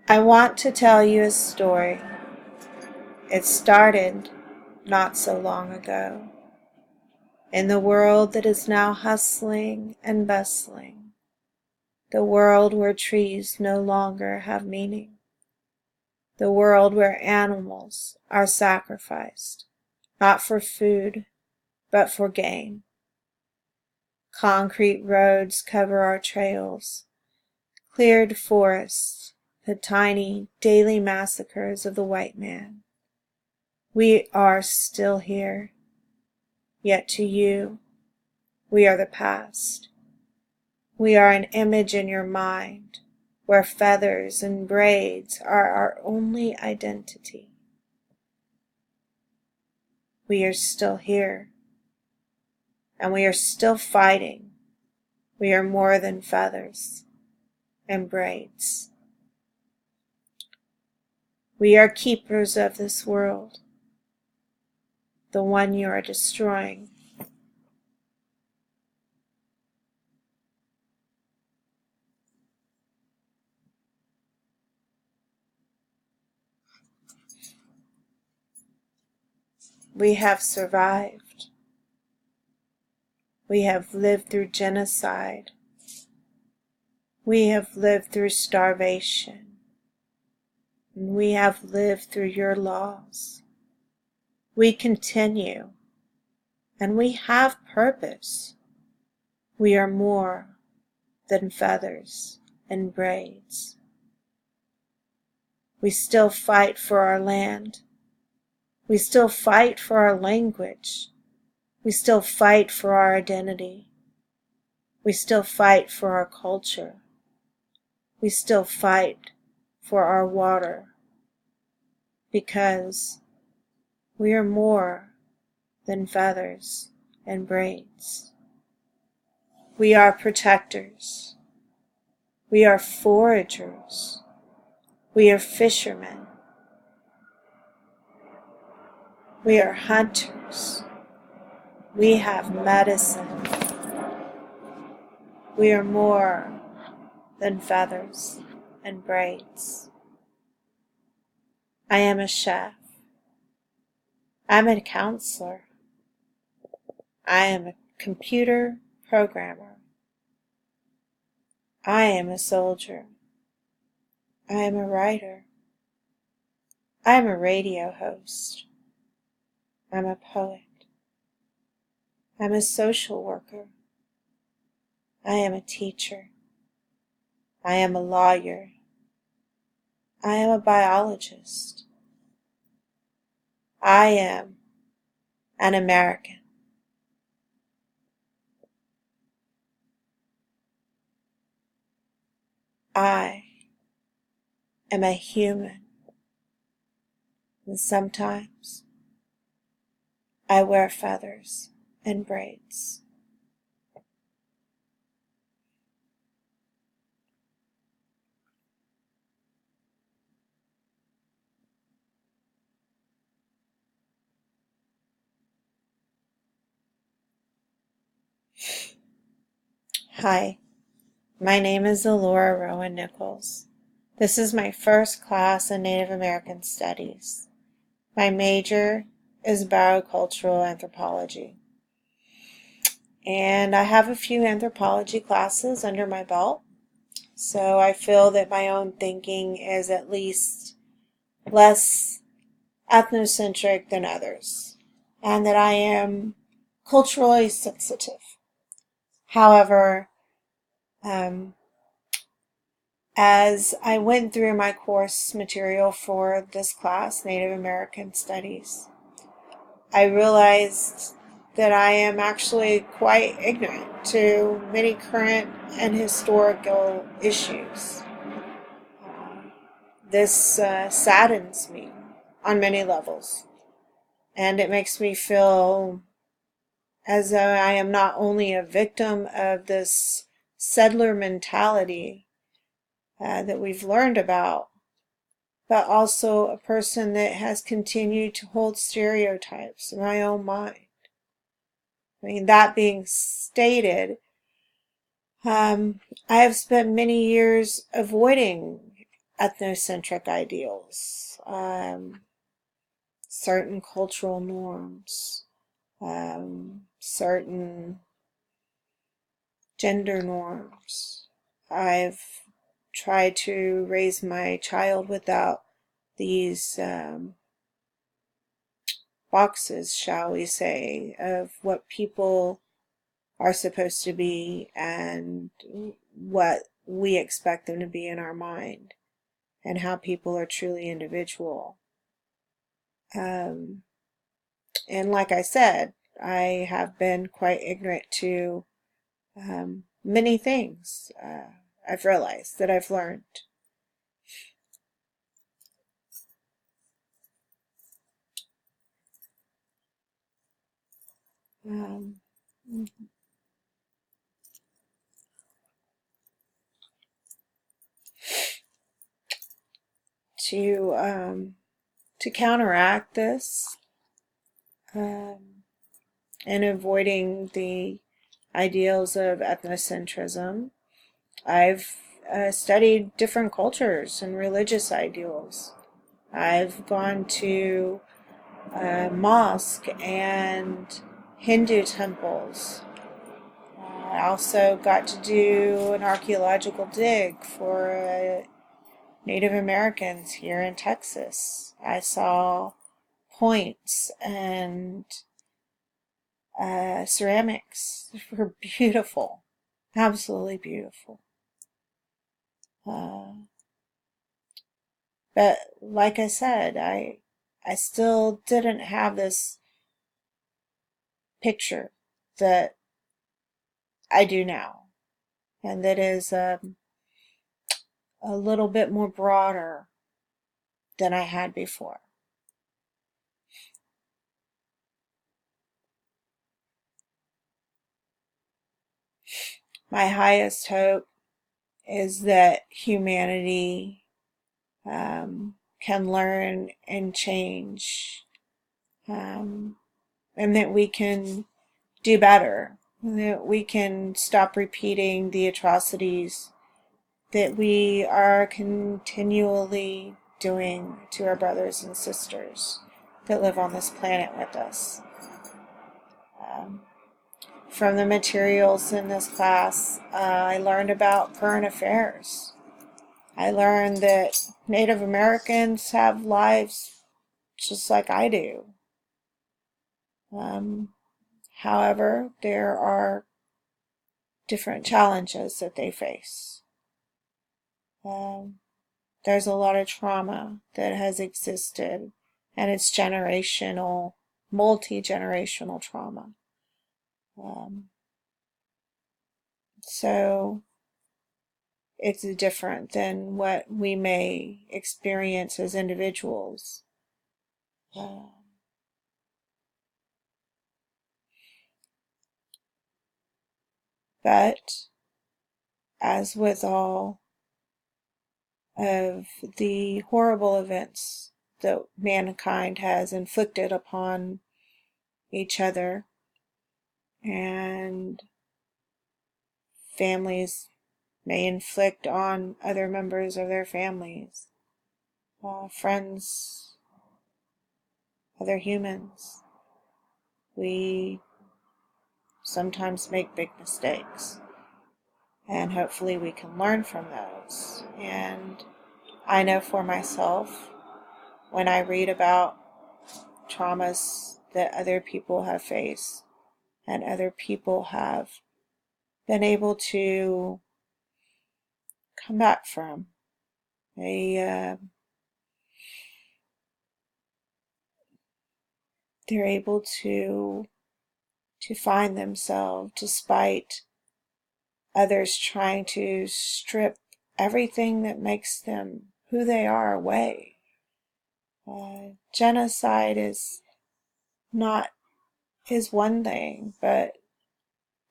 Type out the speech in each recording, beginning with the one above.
I want to tell you a story. It started not so long ago, in the world that is now hustling and bustling, the world where trees no longer have meaning, the world where animals are sacrificed, not for food, but for gain. Concrete roads cover our trails, cleared forests, the tiny daily massacres of the white man. We are still here, yet to you, we are the past. We are an image in your mind, where feathers and braids are our only identity. We are still here, and we are still fighting. We are more than feathers and braids. We are keepers of this world, the one you are destroying. We have survived. We have lived through genocide. We have lived through starvation. And we have lived through your laws. We continue, and we have purpose. We are more than feathers and braids. We still fight for our land. We still fight for our language. We still fight for our identity. We still fight for our culture. We still fight for our water, because we are more than feathers and braids. We are protectors. We are foragers. We are fishermen. We are hunters. We have medicine. We are more than feathers and braids. I am a chef. I'm a counselor. I am a computer programmer. I am a soldier. I am a writer. I am a radio host. I'm a poet. I'm a social worker. I am a teacher. I am a lawyer. I am a biologist. I am an American. I am a human. And sometimes I wear feathers and braids. Hi, my name is Elora Rowan Nichols. This is my first class in Native American Studies. My major is biocultural anthropology. And I have a few anthropology classes under my belt, so I feel that my own thinking is at least less ethnocentric than others, and that I am culturally sensitive. However, as I went through my course material for this class, Native American Studies, I realized that I am actually quite ignorant to many current and historical issues. This saddens me on many levels, and it makes me feel as though I am not only a victim of this settler mentality that we've learned about, but also a person that has continued to hold stereotypes in my own mind. I mean, that being stated, I have spent many years avoiding ethnocentric ideals, certain cultural norms, certain gender norms. I've tried to raise my child without these boxes, shall we say, of what people are supposed to be and what we expect them to be in our mind, and how people are truly individual. And like I said, I have been quite ignorant to many things. I've realized that I've learned. Um, to to counteract this, and avoiding the ideals of ethnocentrism, I've studied different cultures and religious ideals. I've gone to mosque and Hindu temples. I also got to do an archaeological dig for Native Americans here in Texas. I saw points and ceramics. They were beautiful, absolutely beautiful. Uh, but like I said, I still didn't have this picture that I do now, and that is a little bit more broader than I had before. My highest hope is that humanity can learn and change, and that we can do better, that we can stop repeating the atrocities that we are continually doing to our brothers and sisters that live on this planet with us. Um, from the materials in this class, I learned about current affairs. I learned that Native Americans have lives just like I do. Um, However, there are different challenges that they face. Um, there's a lot of trauma that has existed, and it's generational, multi-generational trauma. Um, so it's different than what we may experience as individuals. Uh, but as with all of the horrible events that mankind has inflicted upon each other, and families may inflict on other members of their families, friends, other humans, we sometimes make big mistakes. And hopefully we can learn from those. And I know for myself, when I read about traumas that other people have faced and other people have been able to come back from, they they're able to find themselves despite others trying to strip everything that makes them who they are away. Genocide not is one thing, but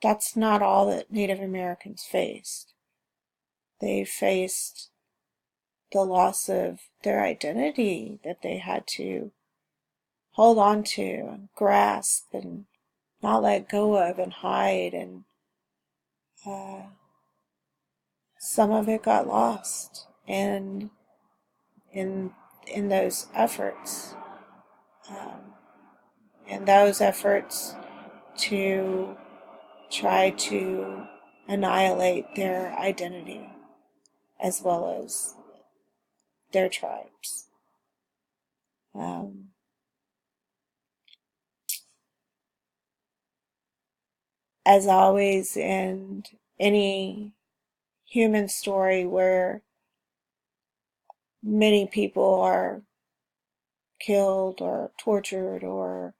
that's not all that Native Americans faced. They faced the loss of their identity that they had to hold on to and grasp and not let go of and hide, and some of it got lost in in those efforts, um, in those efforts to try to annihilate their identity as well as their tribes. As always, in any human story where many people are killed or tortured or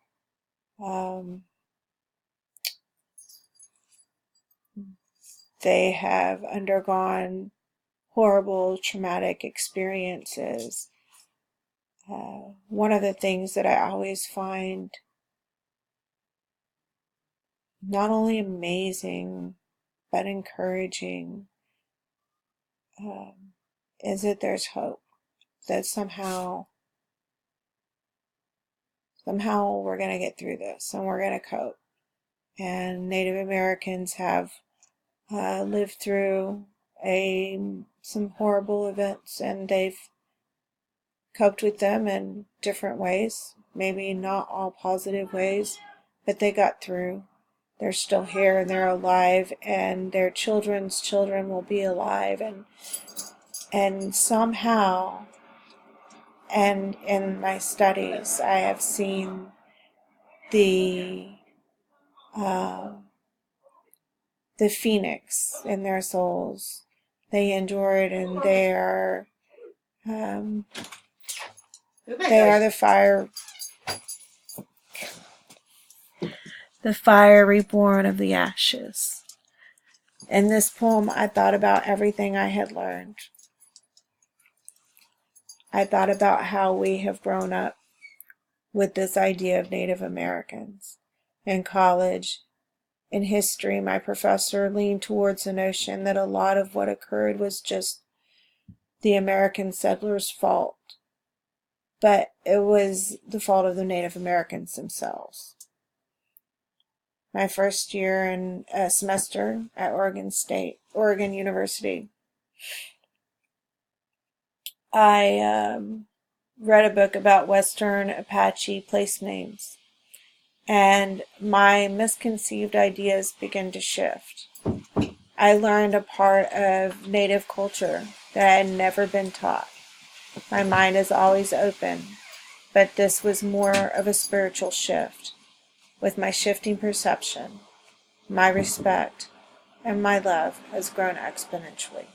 they have undergone horrible traumatic experiences, one of the things that I always find not only amazing but encouraging is that there's hope, that somehow we're going to get through this and we're going to cope. And Native Americans have lived through some horrible events, and they've coped with them in different ways, maybe not all positive ways, but they got through. They're still here and they're alive, and their children's children will be alive, and somehow, and in my studies I have seen uh, the phoenix in their souls. They endured, and they are the fire reborn of the ashes. In this poem, I thought about everything I had learned. I thought about how we have grown up with this idea of Native Americans. In college, in history, my professor leaned towards the notion that a lot of what occurred was just the American settlers' fault, but it was the fault of the Native Americans themselves. My first year in a semester at Oregon University, I read a book about Western Apache place names, and my misconceived ideas began to shift. I learned a part of Native culture that I had never been taught. My mind is always open, but this was more of a spiritual shift. With my shifting perception, my respect and my love has grown exponentially.